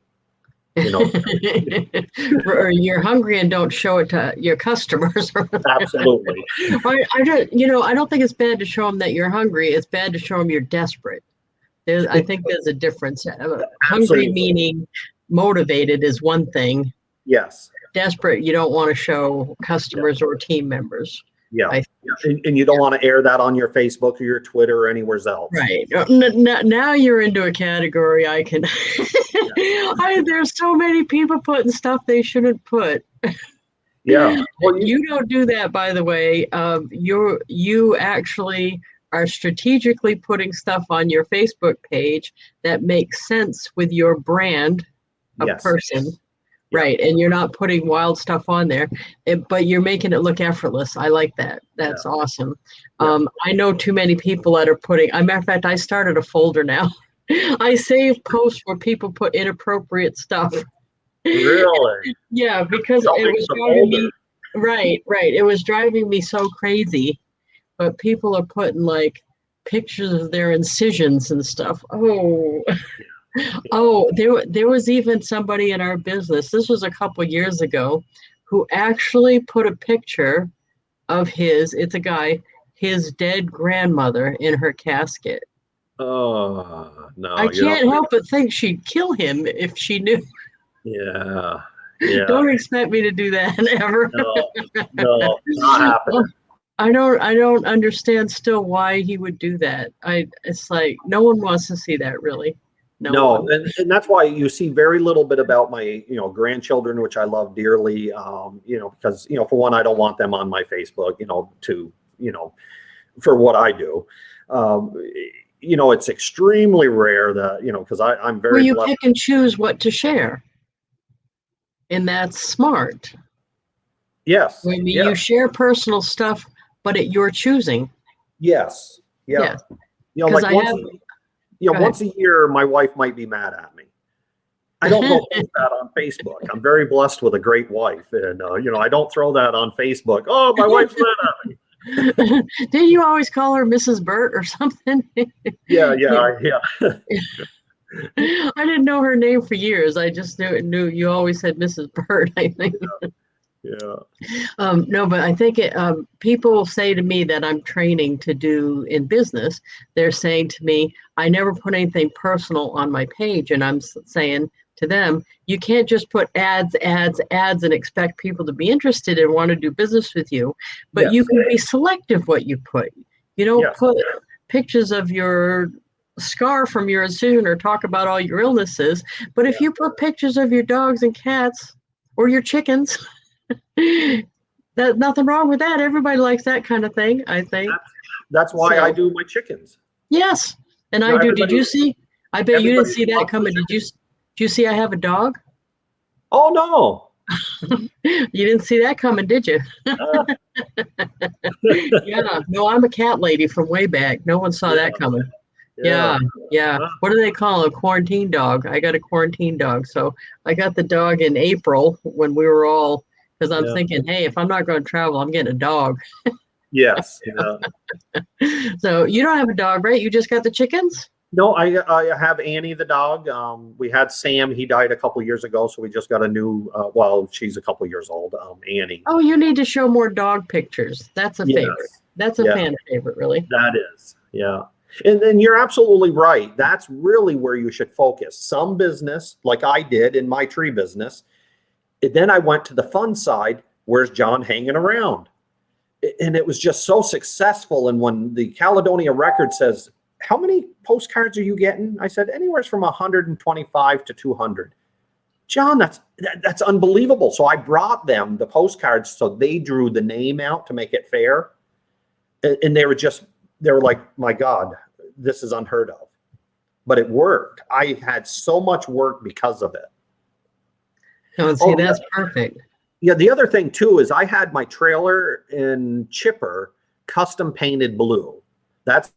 Or you're hungry and don't show it to your customers. Absolutely. I don't think it's bad to show them that you're hungry. It's bad to show them you're desperate. I think there's a difference. Hungry meaning motivated is one thing. Yes. Desperate, you don't want to show customers or team members. Yeah. And you don't want to air that on your Facebook or your Twitter or anywhere else. Right. Now you're into a category I can. There's so many people putting stuff they shouldn't put. Yeah. Well, you don't do that, by the way. You actually are strategically putting stuff on your Facebook page that makes sense with your brand of person. Right. And you're not putting wild stuff on there, but you're making it look effortless. I like that. That's awesome. I know too many people that are putting, as a matter of fact, I started a folder now. I save posts where people put inappropriate stuff. Really? Yeah, because it was driving me, right. It was driving me so crazy, but people are putting like pictures of their incisions and stuff. Oh. Oh, there was even somebody in our business, this was a couple years ago, who actually put a picture of it's a guy, his dead grandmother in her casket. Oh, I no, you don't. can't help but think she'd kill him if she knew. Yeah. Yeah. Don't expect me to do that ever. No, no, not happening. I don't understand still why he would do that. It's like no one wants to see that really. No No, one. and that's why you see very little bit about my, grandchildren, which I love dearly. Because, for one, I don't want them on my Facebook, for what I do. Um, it's extremely rare that, because I'm Well, very you blessed. pick and choose what to share, and that's smart. Yes. I mean, you Yes. share personal stuff, but at your choosing. Yes. Yeah. Yeah, because Like I have. Go ahead. once a year, my wife might be mad at me. I don't go post that on Facebook. I'm very blessed with a great wife, and I don't throw that on Facebook. Oh, my wife's mad at me. Didn't you always call her Mrs. Burt or something? Yeah, I didn't know her name for years. I just knew you always said Mrs. Burt, I think. yeah. No, but I think people say to me that I'm training to do in business. They're saying to me, I never put anything personal on my page. And I'm saying to them, you can't just put ads, and expect people to be interested and want to do business with you. But you Yes. can be selective what you put. You don't Yes. put pictures of your scar from your incision or talk about all your illnesses. But if you put pictures of your dogs and cats or your chickens, nothing wrong with that. Everybody likes that kind of thing, I think. That's why I do my chickens. Yes, and I do. Did you Everybody, see? I bet you didn't everybody see that loves the coming. chicken. Did you see I have a dog? Oh no. You didn't see that coming, did you? Uh, Yeah. No, I'm a cat lady from way back. No one saw that yeah. coming. Yeah. Yeah, yeah. What do they call a quarantine dog? I got a quarantine dog. So I got the dog in April when we were all, because I'm Yeah. thinking, hey, if I'm not going to travel, I'm getting a dog. Yes. Yeah. So you don't have a dog, right? You just got the chickens? No, I have Annie the dog. We had Sam. He died a couple years ago, so we just got a new. Well, she's a couple years old. Annie. Oh, you need to show more dog pictures. That's a favorite. Yes. That's a Yeah. fan favorite, really. That is. Yeah. And then you're absolutely right. That's really where you should focus. Some business, like I did in my tree business. And then I went to the fun side. Where's John hanging around? And it was just so successful. And when the Caledonia Record says, how many postcards are you getting? I said, anywhere from 125 to 200. John, that's unbelievable. So I brought them the postcards so they drew the name out to make it fair. And they were like, my God, this is unheard of. But it worked. I had so much work because of it. Oh, see, that's perfect. Yeah, the other thing too is I had my trailer in chipper custom painted blue. That's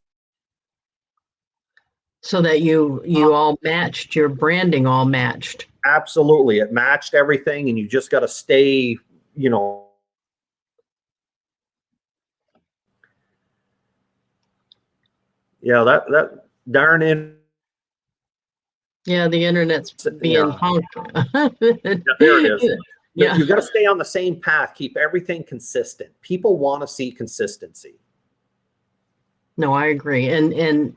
So that you all matched, your branding all matched. absolutely, it matched everything, and you just got to stay, you know. Yeah, that darn in. Yeah, the internet's being punked. Yeah, there it is. Yeah. You got to stay on the same path. Keep everything consistent. People want to see consistency. No, I agree. And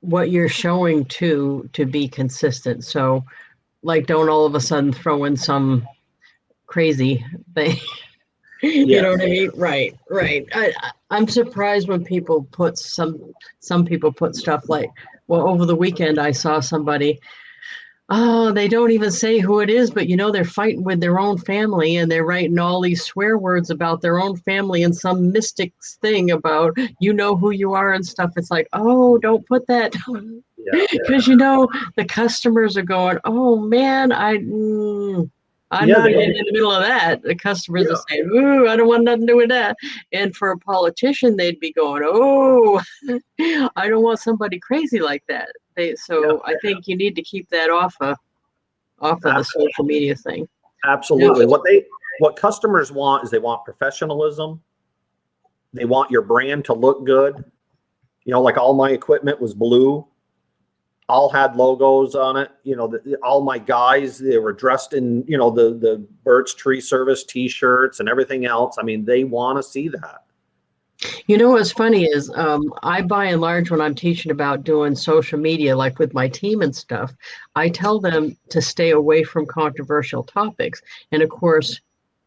what you're showing to be consistent. So like don't all of a sudden throw in some crazy thing. You know Yes. what I mean? Right, right. I'm surprised when people put some people put stuff like, well, over the weekend I saw somebody, oh, they don't even say who it is, but they're fighting with their own family and they're writing all these swear words about their own family and some mystics thing about who you are and stuff. It's like, oh, don't put that. Yeah. Because the customers are going, oh man, I'm Yeah. not getting in the middle of that. The customers are Yeah. saying, ooh, I don't want nothing to do with that. And for a politician, they'd be going, oh, I don't want somebody crazy like that. So I think you need to keep that off of the social media thing. Absolutely. Yeah. What customers want is they want professionalism. They want your brand to look good. Like all my equipment was blue. all had logos on it. All my guys, they were dressed in, the Burt's Tree Service T-shirts and everything else. I mean, they want to see that. What's funny is I, by and large, when I'm teaching about doing social media, like with my team and stuff, I tell them to stay away from controversial topics. And of course,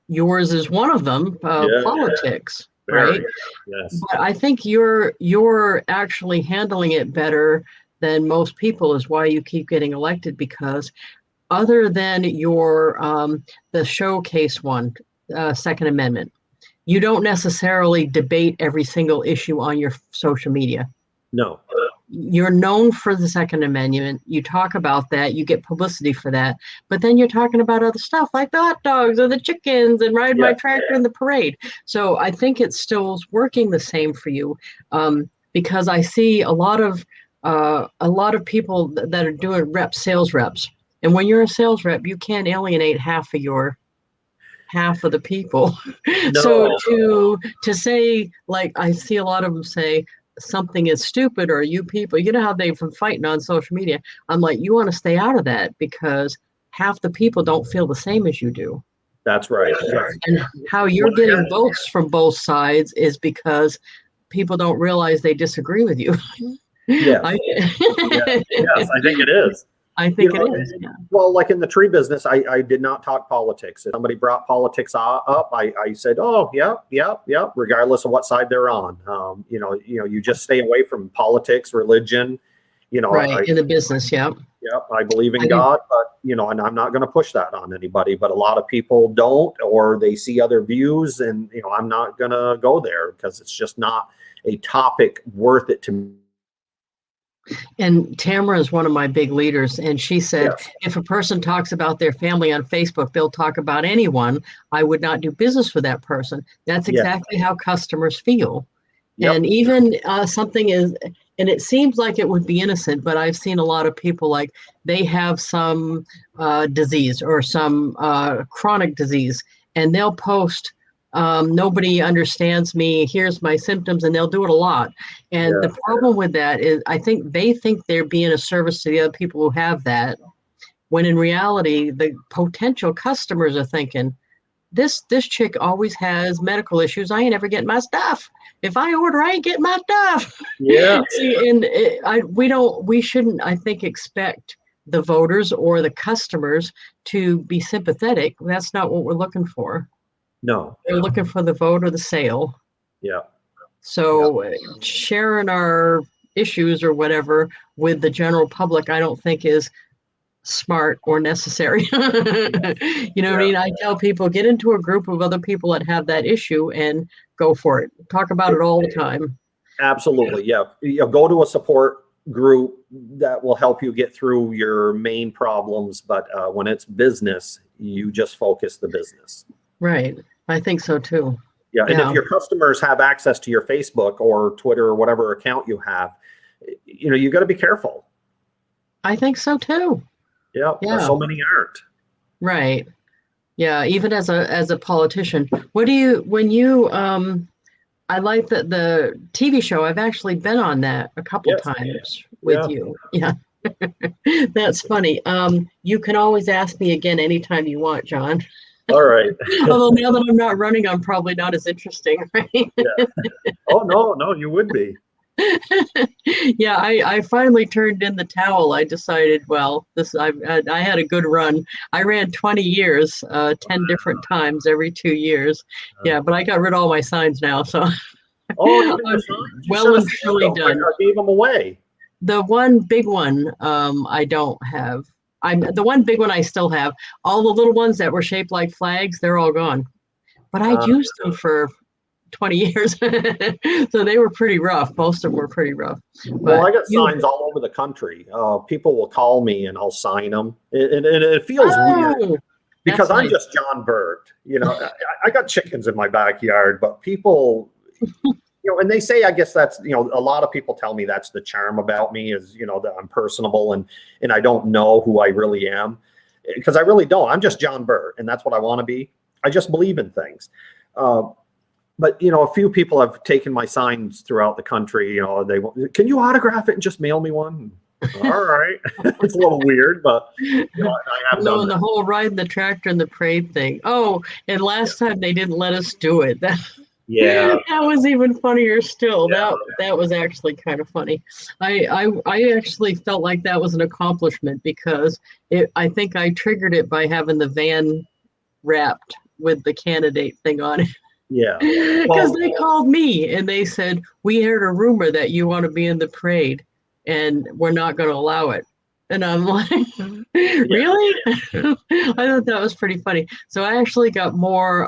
yours is one of them, politics, right? Yes. But I think you're actually handling it better than most people, is why you keep getting elected, because other than your the showcase one, Second Amendment, you don't necessarily debate every single issue on your social media. No. You're known for the Second Amendment. You talk about that. You get publicity for that. But then you're talking about other stuff like the hot dogs or the chickens and ride my tractor in the parade. So I think it's still working the same for you, because I see a lot of people that are doing sales reps. And when you're a sales rep, you can't alienate half of the people. No. So to say, like, I see a lot of them say something is stupid, or you people, how they've been fighting on social media. I'm like, you want to stay out of that, because half the people don't feel the same as you do. That's right. And how you're getting votes from both sides is because people don't realize they disagree with you. Yes. Yes, I think it is. I think it is. Yeah. Well, like in the tree business, I did not talk politics. If somebody brought politics up, I said, oh, yeah, regardless of what side they're on. You just stay away from politics, religion. Right, in the business, yeah. Yeah, I believe in God, but and I'm not going to push that on anybody. But a lot of people don't, or they see other views, and I'm not going to go there because it's just not a topic worth it to me. And Tamara is one of my big leaders, and she said, if a person talks about their family on Facebook, they'll talk about anyone. I would not do business with that person. That's exactly how customers feel. Yep. And even something is, and it seems like it would be innocent, but I've seen a lot of people, like, they have some disease or some chronic disease, and they'll post, nobody understands me, here's my symptoms, and they'll do it a lot. And the problem with that is, I think they think they're being a service to the other people who have that, when in reality, the potential customers are thinking, this chick always has medical issues. I ain't ever getting my stuff. If I order, I ain't getting my stuff. Yeah. See, and we shouldn't, I think, expect the voters or the customers to be sympathetic. That's not what we're looking for. No. We're looking for the vote or the sale. Yeah. So sharing our issues or whatever with the general public, I don't think is smart or necessary. What I mean? I tell people, get into a group of other people that have that issue and go for it. Talk about it all the time. Absolutely. Yeah. Go to a support group that will help you get through your main problems. But when it's business, you just focus the business. Right. I think so too. Yeah. And if your customers have access to your Facebook or Twitter or whatever account you have, you got to be careful. I think so too. Yeah. So many aren't. Right. Yeah. Even as a politician, I like the TV show. I've actually been on that a couple times with you. Yeah. That's funny. You can always ask me again anytime you want, John. All right. Although now that I'm not running, I'm probably not as interesting, right? Yeah. Oh, no, you would be. Yeah, I finally turned in the towel. I decided, well, I had a good run. I ran 20 years, 10 different times every 2 years. Yeah, but I got rid of all my signs now, so I'm well and truly done. I gave them away. The one big one I don't have. The one big one I still have. All the little ones that were shaped like flags, they're all gone. But I used them for 20 years. So they were pretty rough. Most of them were pretty rough. Well, I got signs all over the country. People will call me and I'll sign them. And it feels weird because I'm just John Burt. I got chickens in my backyard, but people, and they say, I guess that's, a lot of people tell me that's the charm about me is, that I'm personable and I don't know who I really am, because I really don't. I'm just John Burt, and that's what I want to be. I just believe in things. But, a few people have taken my signs throughout the country. Can you autograph it and just mail me one? All right. It's a little weird, but I have No, done and the that. whole riding the tractor and the parade thing. Oh, and last time they didn't let us do it. Yeah. That was even funnier still. Yeah. That was actually kind of funny. I actually felt like that was an accomplishment because I think I triggered it by having the van wrapped with the candidate thing on it. Yeah. Because Well, they called me and they said, we heard a rumor that you want to be in the parade and we're not going to allow it. And I'm like, yeah. really? I thought that was pretty funny. So I actually got more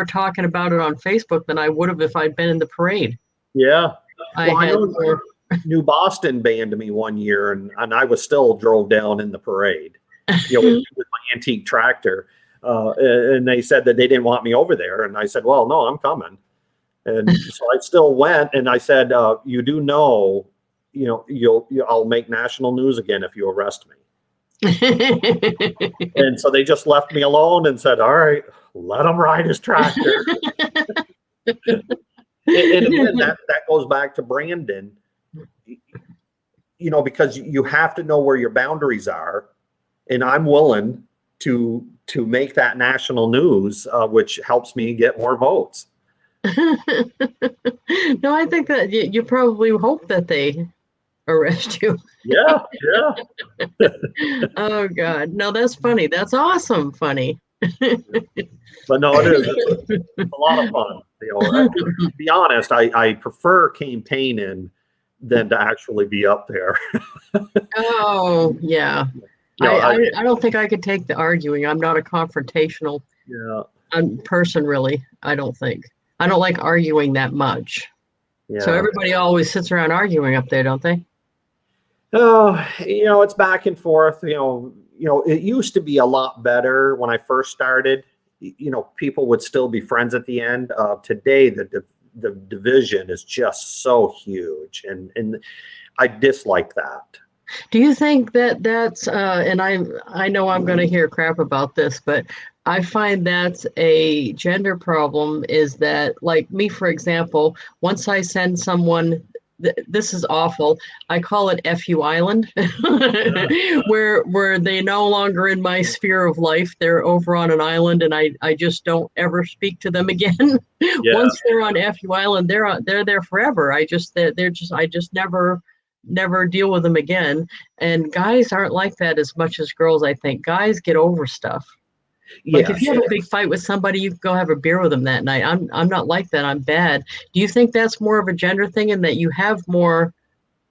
talking about it on Facebook than I would have if I'd been in the parade. Yeah. I Well, I had know New Boston banned me one year, and I was still drove down in the parade, with my antique tractor. And they said that they didn't want me over there. And I said, well, no, I'm coming. And so I still went, and I said, you do know, I'll make national news again if you arrest me. And so they just left me alone and said, all right, let him ride his tractor. And again, that goes back to Brandon, because you have to know where your boundaries are. And I'm willing to make that national news, which helps me get more votes. No, I think that you probably hope that they arrest you. Yeah, yeah. Oh God, no, that's funny. That's awesome, funny. But no, it is. It's a lot of fun. To be honest, I prefer campaigning than to actually be up there. Oh yeah, I don't think I could take the arguing. I'm not a confrontational Yeah, person, really. I don't think. I don't like arguing that much. So yeah. everybody always sits around arguing up there, don't they? Oh, it's back and forth. It used to be a lot better when I first started. People would still be friends at the end. Today, the division is just so huge, and I dislike that. Do you think that that's and I know I'm going to hear crap about this, but I find that's a gender problem is that like me, for example, once I send someone this is awful. I call it FU Island, where they no longer in my sphere of life. They're over on an island, and I just don't ever speak to them again. Yeah, Once they're on FU Island, they're there forever. I just never deal with them again. And guys aren't like that as much as girls. I think guys get over stuff. Like if yes. you have a big fight with somebody, you can go have a beer with them that night. I'm not like that. I'm bad. Do you think that's more of a gender thing and that you have more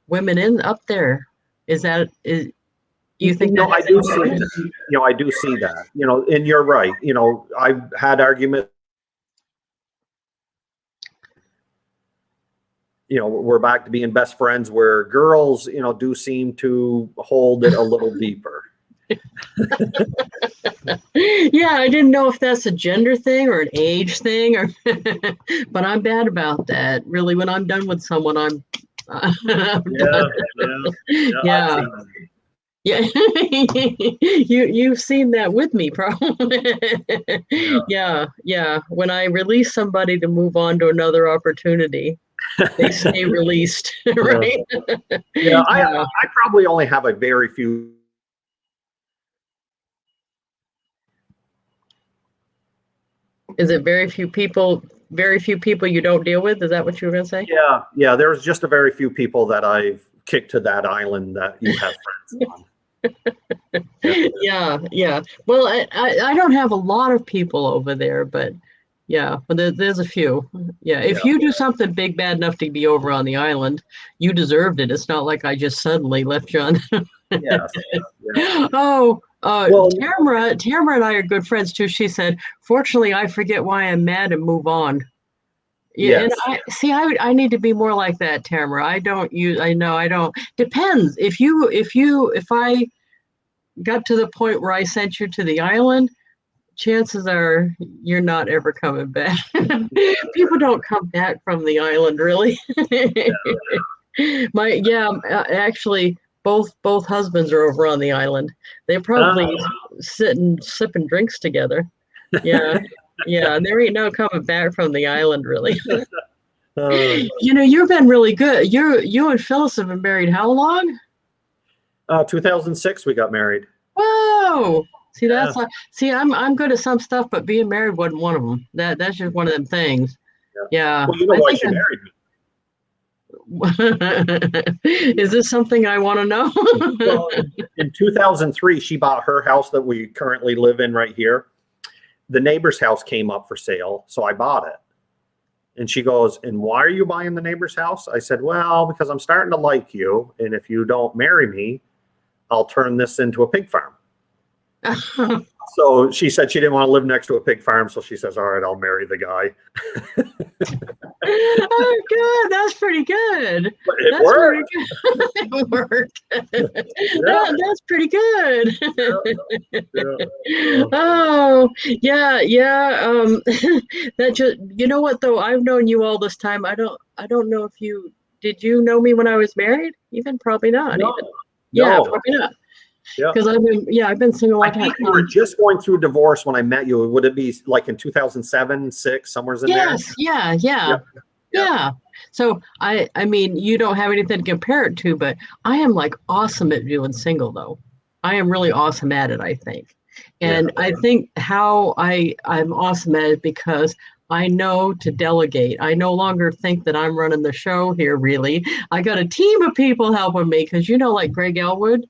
women in up there? Is you think that I has do anything see to do that. I do see that. And you're right. I've had arguments. We're back to being best friends where girls, do seem to hold it a little deeper. Yeah, I didn't know if that's a gender thing or an age thing or but I'm bad about that. Really, when I'm done with someone, I'm Yeah, done. yeah, I've Yeah. seen that. Yeah, you've seen that with me, probably. Yeah. Yeah, yeah. When I release somebody to move on to another opportunity, they stay released, Yeah. right? Yeah, Yeah. I probably only have a very few. Is it very few people? Very few people you don't deal with? Is that what you were going to say? Yeah, yeah. There's just a very few people that I've kicked to that island that you have friends on. Yeah, yeah. Well, I don't have a lot of people over there, but yeah, but there's a few. Yeah, if Yeah. you do something big bad enough to be over on the island, you deserved it. It's not like I just suddenly left you on. Yes. Yeah. Oh, Well, Tamara and I are good friends too. She said, "Fortunately, I forget why I'm mad and move on." Yeah, and yes. I see. I need to be more like that, Tamara. I don't use. I know. I don't. Depends. If I got to the point where I sent you to the island, chances are you're not ever coming back. People don't come back from the island, really. Actually, both husbands are over on the island. They're probably sitting sipping drinks together. Yeah, yeah. There ain't no coming back from the island, really. uh, You've been really good. You and Phyllis have been married how long? 2006 we got married. Whoa. See, Yeah. that's like, see, I'm good at some stuff, but being married wasn't one of them. That's just one of them things. Yeah. Well, you know I why think she married me. Is this something I want to know? Well, in 2003, she bought her house that we currently live in right here. The neighbor's house came up for sale, so I bought it. And she goes, "And why are you buying the neighbor's house?" I said, "Well, because I'm starting to like you, and if you don't marry me, I'll turn this into a pig farm." So she said she didn't want to live next to a pig farm, so she says, "All right, I'll marry the guy." Oh, good. That's pretty good. It That's worked. pretty good. It worked. Yeah. That's pretty good. Yeah. Oh, yeah, yeah. That just, you know what though? I've known you all this time. I don't know if did you know me when I was married? Even probably not No, even. Yeah, no. probably not. Yeah. Because I've been single a I long time. think you were just going through divorce when I met you. Would it be like in 2007, 6, somewhere's in there? Yes, yeah, yeah. Yep. Yep. Yeah. So I mean, you don't have anything to compare it to, but I am like awesome at doing single though. I am really awesome at it, I think. And I think how I'm awesome at it because I know to delegate. I no longer think that I'm running the show here, really. I got a team of people helping me because like Greg Elwood,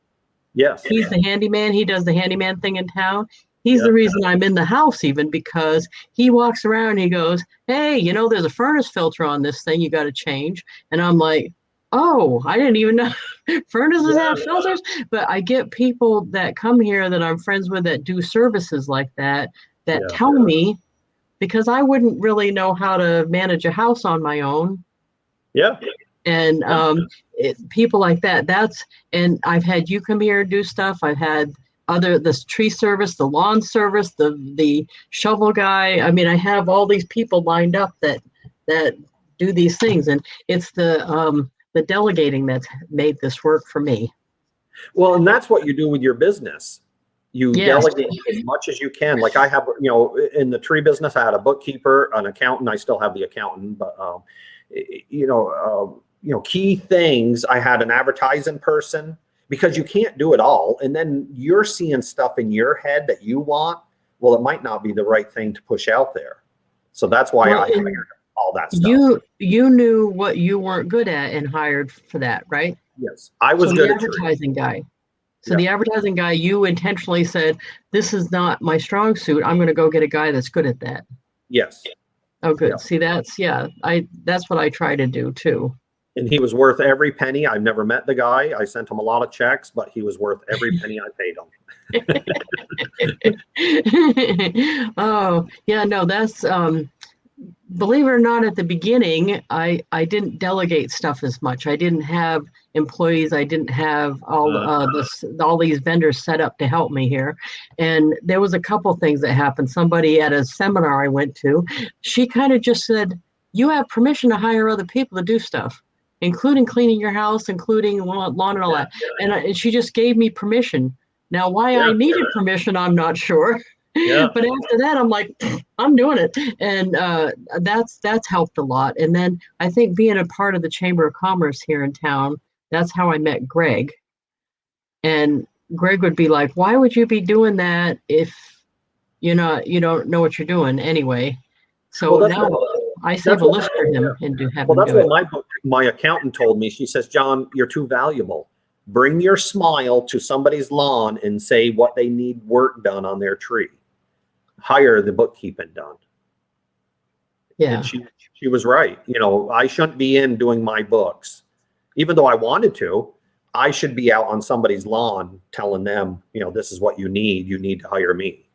Yes. he's the handyman. He does the handyman thing in town. He's the Yep. reason I'm in the house even because he walks around and he goes, "Hey, there's a furnace filter on this thing you got to change." And I'm like, "Oh, I didn't even know furnaces have filters." But I get people that come here that I'm friends with that do services like that tell me because I wouldn't really know how to manage a house on my own. Yeah. And people like that, and I've had you come here and do stuff. I've had this tree service, the lawn service, the shovel guy. I mean, I have all these people lined up that do these things, and it's the delegating that's made this work for me. Well, and that's what you do with your business. You Yes. delegate as much as you can. Like I have, in the tree business, I had a bookkeeper, an accountant. I still have the accountant, but key things. I had an advertising person because you can't do it all. And then you're seeing stuff in your head that you want. Well, it might not be the right thing to push out there. So that's why I hired all that stuff. You knew what you weren't good at and hired for that, right? Yes, I was good the at advertising guy. So the advertising guy, you intentionally said, "This is not my strong suit. I'm going to go get a guy that's good at that." Yes. Oh, good. Yeah. See, that's what I try to do too. And he was worth every penny. I've never met the guy. I sent him a lot of checks, but he was worth every penny I paid him. Oh, yeah, no, that's believe it or not, at the beginning, I didn't delegate stuff as much. I didn't have employees. I didn't have all these vendors set up to help me here. And there was a couple things that happened. Somebody at a seminar I went to, she kind of just said, "You have permission to hire other people to do stuff, including cleaning your house, including lawn and all that." And she just gave me permission. Now, why I needed permission, I'm not sure. But after that, I'm like, I'm doing it. And that's helped a lot. And then I think being a part of the Chamber of Commerce here in town, that's how I met Greg. And Greg would be like, "Why would you be doing that if you don't know what you're doing anyway?" So now I save a list for him and have him do it. What my accountant told me. She says, "John, you're too valuable. Bring your smile to somebody's lawn and say what they need work done on their tree. Hire the bookkeeping done." Yeah. And she was right. I shouldn't be in doing my books. Even though I wanted to, I should be out on somebody's lawn telling them, this is what you need. You need to hire me.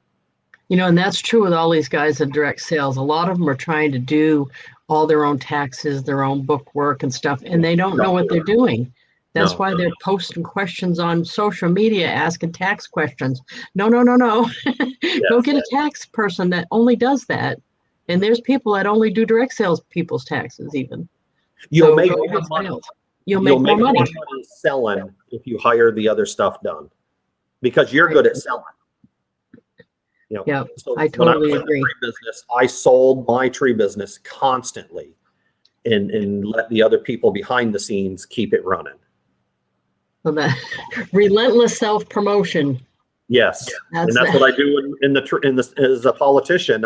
And that's true with all these guys in direct sales. A lot of them are trying to do all their own taxes, their own book work and stuff, and they don't know what they're doing. That's why they're posting questions on social media, asking tax questions. No. Go get a tax person that only does that. And there's people that only do direct sales people's taxes even. You'll make more money. You'll make more money selling if you hire the other stuff done because you're good at selling. So I totally agree. I sold my tree business constantly and let the other people behind the scenes keep it running. So that relentless self-promotion. Yes, and that's what I do as a politician.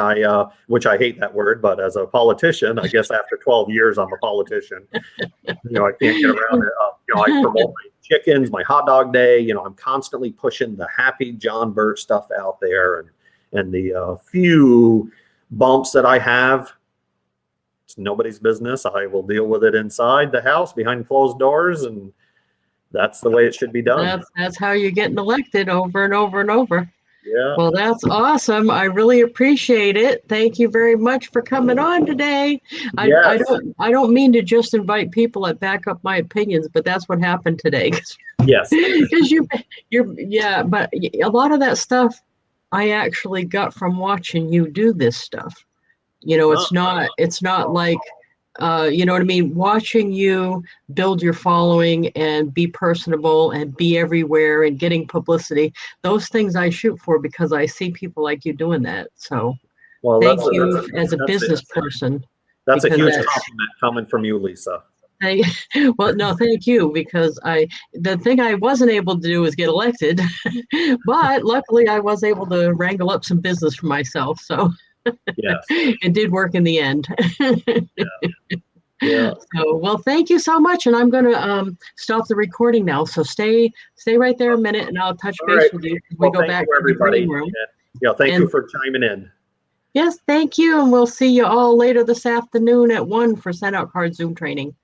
Which I hate that word, but as a politician, I guess after 12 years, I'm a politician. I can't get around it. I promote my chickens, my hot dog day. I'm constantly pushing the happy John Burt stuff out there, and the few bumps that I have, it's nobody's business. I will deal with it inside the house behind closed doors, and that's the way it should be done. That's how you're getting elected over and over and over. Yeah. Well, that's awesome. I really appreciate it. Thank you very much for coming on today. Yes. I don't mean to just invite people that back up my opinions, but that's what happened today. Yes. Because but a lot of that stuff I actually got from watching you do this stuff. It's not like you know what I mean? Watching you build your following and be personable and be everywhere and getting publicity, those things I shoot for because I see people like you doing that. So thank you as a business person. That's a huge compliment coming from you, Lisa. Well, no, thank you, because the thing I wasn't able to do was get elected, but luckily I was able to wrangle up some business for myself. So yes, it did work in the end. Yeah. So, well, thank you so much, and I'm going to stop the recording now. So stay right there a minute, and I'll touch base with you. Well, we go back to the green room. Thank you for chiming in. Yes, thank you, and we'll see you all later this afternoon at 1 for send out card Zoom training.